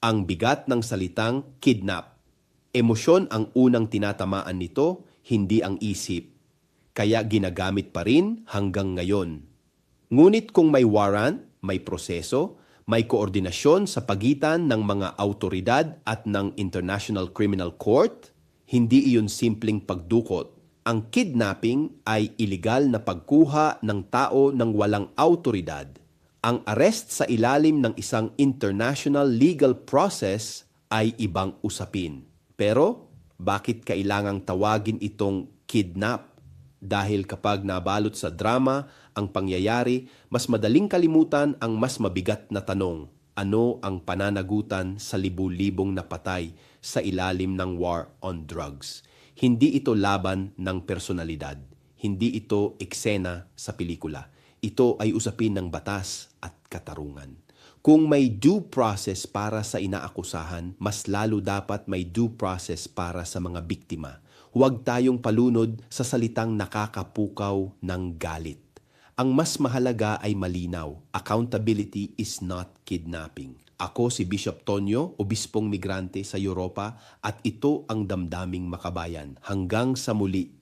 Ang bigat ng salitang kidnap. Emosyon ang unang tinatamaan nito, hindi ang isip. Kaya ginagamit pa rin hanggang ngayon. Ngunit kung may warrant, may proseso, may koordinasyon sa pagitan ng mga autoridad at ng International Criminal Court, hindi iyon simpleng pagdukot. Ang kidnapping ay iligal na pagkuha ng tao ng walang autoridad. Ang arrest sa ilalim ng isang international legal process ay ibang usapin. Pero bakit kailangang tawagin itong kidnap? Dahil kapag nabalot sa drama ang pangyayari, mas madaling kalimutan ang mas mabigat na tanong. Ano ang pananagutan sa libu-libong napatay sa ilalim ng war on drugs? Hindi ito laban ng personalidad. Hindi ito eksena sa pelikula. Ito ay usapin ng batas at katarungan. Kung may due process para sa inaakusahan, mas lalo dapat may due process para sa mga biktima. Huwag tayong palunod sa salitang nakakapukaw ng galit. Ang mas mahalaga ay malinaw. Accountability is not kidnapping. Ako si Bishop Tonyo, obispong migrante sa Europa, at ito ang damdaming makabayan. Hanggang sa muli.